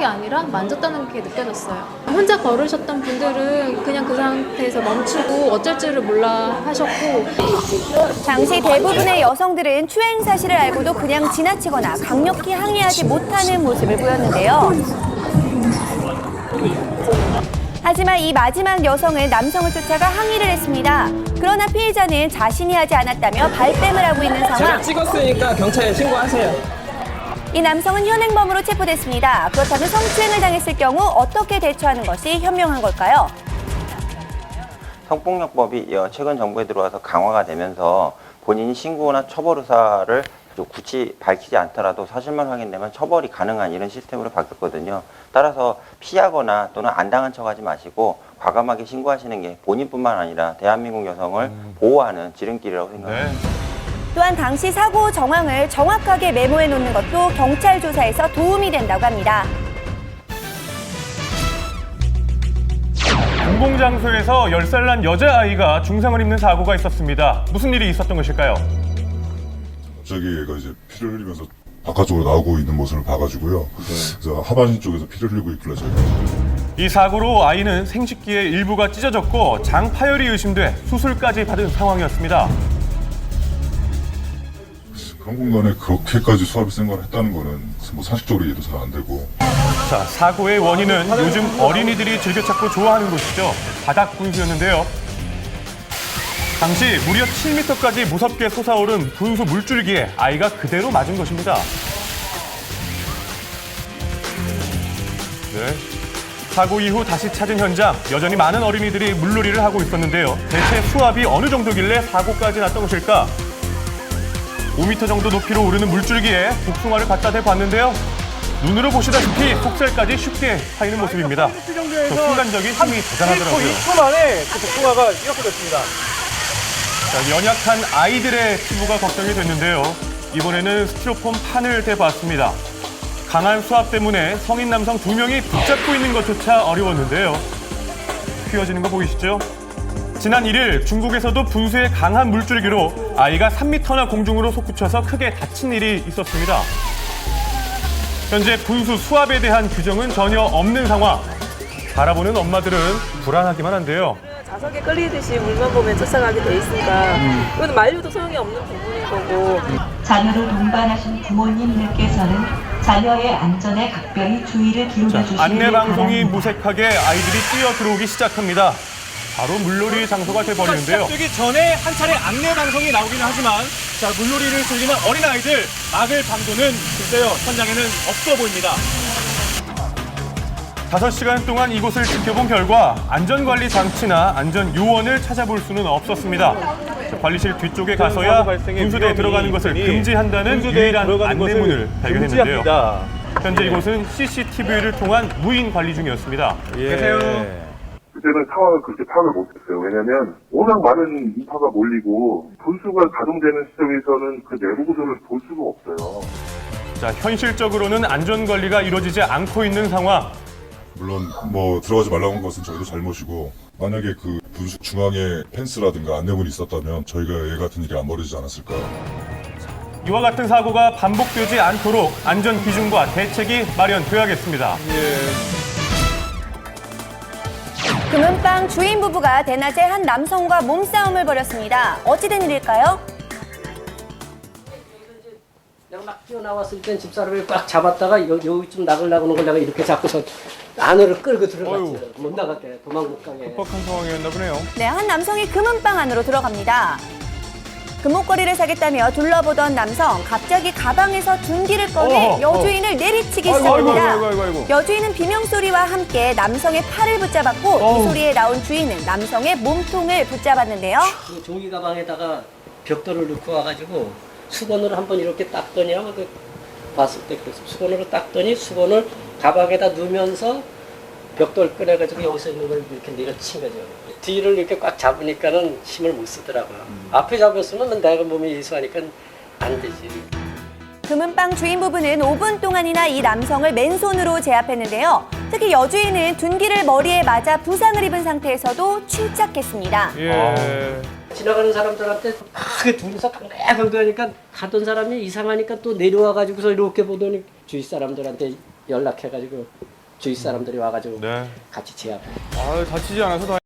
게 아니라 만졌다는 게 느껴졌어요. 혼자 걸으셨던 분들은 그냥 그 상태에서 멈추고 어쩔 줄을 몰라 하셨고, 당시 대부분의 여성들은 추행 사실을 알고도 그냥 지나치거나 강력히 항의하지 못하는 모습을 보였는데요. 하지만 이 마지막 여성은 남성을 쫓아가 항의를 했습니다. 그러나 피해자는 자신이 하지 않았다며 발뺌을 하고 있는 상황. 제가 찍었으니까 경찰에 신고하세요. 이 남성은 현행범으로 체포됐습니다. 그렇다면 성추행을 당했을 경우 어떻게 대처하는 것이 현명한 걸까요? 성폭력법이 최근 정부에 들어와서 강화가 되면서 본인이 신고나 처벌 의사를 굳이 밝히지 않더라도 사실만 확인되면 처벌이 가능한 이런 시스템으로 바뀌었거든요. 따라서 피하거나 또는 안 당한 척하지 마시고 과감하게 신고하시는 게 본인뿐만 아니라 대한민국 여성을 보호하는 지름길이라고 생각합니다. 또한 당시 사고 정황을 정확하게 메모해 놓는 것도 경찰 조사에서 도움이 된다고 합니다. 공공장소에서 10살 난 여자아이가 중상을 입는 사고가 있었습니다. 무슨 일이 있었던 것일까요? 갑자기 얘가 이제 피를 흘리면서 바깥쪽으로 나오고 있는 모습을 봐가지고요. 그래서 하반신 쪽에서 피를 흘리고 있길래 저희가. 이 사고로 아이는 생식기의 일부가 찢어졌고 장 파열이 의심돼 수술까지 받은 상황이었습니다. 그런 공간에 그렇게까지 수압이 센 걸 했다는 거는 뭐 상식적으로 이해도 잘 안 되고. 자, 사고의 원인은 요즘 어린이들이 즐겨 찾고 좋아하는 곳이죠. 바닥 분수였는데요. 당시 무려 7m까지 무섭게 솟아오른 분수 물줄기에 아이가 그대로 맞은 것입니다. 네. 사고 이후 다시 찾은 현장, 여전히 많은 어린이들이 물놀이를 하고 있었는데요. 대체 수압이 어느 정도길래 사고까지 났던 것일까? 5m 정도 높이로 오르는 물줄기에 복숭아를 갖다 대봤는데요. 눈으로 보시다시피 속살까지 쉽게 파이는 모습입니다. 그 순간적인 힘이 대단하더라고요. 2초 만에 그 복숭아가 이렇게 됐습니다. 자, 연약한 아이들의 피부가 걱정이 됐는데요. 이번에는 스티로폼 판을 대봤습니다. 강한 수압 때문에 성인 남성 2명이 붙잡고 있는 것조차 어려웠는데요. 휘어지는 거 보이시죠? 지난 1일 중국에서도 분수의 강한 물줄기로 아이가 3m나 공중으로 솟구쳐서 크게 다친 일이 있었습니다. 현재 분수 수압에 대한 규정은 전혀 없는 상황. 바라보는 엄마들은 불안하기만 한데요. 자석에 끌리듯이 물만 보면 쫓아가게 돼 있으니까 이건 만류도 소용이 없는 부분인 거고. 자녀를 동반하신 부모님들께서는 자녀의 안전에 각별히 주의를 기울여주시기 안내 방송이 바랍니다. 무색하게 아이들이 뛰어 들어오기 시작합니다. 바로 물놀이 장소가 돼버리는데요. 시작되기 전에 한 차례 안내 방송이 나오기는 하지만 자, 물놀이를 즐기는 어린아이들 막을 방도는 글쎄요, 현장에는 없어 보입니다. 5시간 동안 이곳을 지켜본 결과 안전관리 장치나 안전 요원을 찾아볼 수는 없었습니다. 관리실 뒤쪽에 가서야 분수대에 들어가는 것을 금지한다는 유일한 안내문을 발견했는데요. 현재 이곳은 CCTV를 통한 무인 관리 중이었습니다. 계세요. 그때는 상황을 그렇게 파악을 못했어요. 왜냐하면 워낙 많은 인파가 몰리고 분수가 가동되는 시점에서는 그 내부 구조를 볼 수가 없어요. 자, 현실적으로는 안전관리가 이루어지지 않고 있는 상황. 물론 뭐 들어가지 말라고 한 것은 저희도 잘못이고, 만약에 그 분수 중앙에 펜스라든가 안내문이 있었다면 저희가 얘 같은 일이 안 벌어지지 않았을까. 이와 같은 사고가 반복되지 않도록 안전 기준과 대책이 마련돼야겠습니다. 금은방 주인 부부가 대낮에 한 남성과 몸싸움을 벌였습니다. 어찌된 일일까요? 내가 막 뛰어나왔을 땐 집사람이 꽉 잡았다가 여기 좀 나가는 걸 내가 이렇게 잡고서 안으로 끌고 들어갔지. 못 나갔대. 도망 못 가게. 급박한 상황이었나 보네요. 네, 한 남성이 금은방 안으로 들어갑니다. 금목걸이를 사겠다며 둘러보던 남성, 갑자기 가방에서 둔기를 꺼내 여주인을 내리치기 시작합니다. 여주인은 비명소리와 함께 남성의 팔을 붙잡았고 이 소리에 나온 주인은 남성의 몸통을 붙잡았는데요. 그 종이 가방에다가 벽돌을 넣고 와가지고 수건으로 한번 이렇게 닦더니 아마 그 봤을 때 그래서 수건으로 닦더니 수건을 가방에다 넣으면서 벽돌 꺼내가지고 여기서 있는 걸 이렇게 내려친 거죠. 뒤를 이렇게 꽉 잡으니까는 힘을 못 쓰더라고요. 앞에 잡았으면 내가 몸이 예수하니까 안 되지. 금은방 주인 부부는 5분 동안이나 이 남성을 맨손으로 제압했는데요. 특히 여주인은 둔기를 머리에 맞아 부상을 입은 상태에서도 침착했습니다. 지나가는 사람들한테 크게 둘이서 강대강대하니까 가던 사람이 이상하니까 또 내려와가지고서 이렇게 보더니 주위 사람들한테 연락해가지고 주위 사람들이 와가지고 네. 같이 제압. 다치지 않아서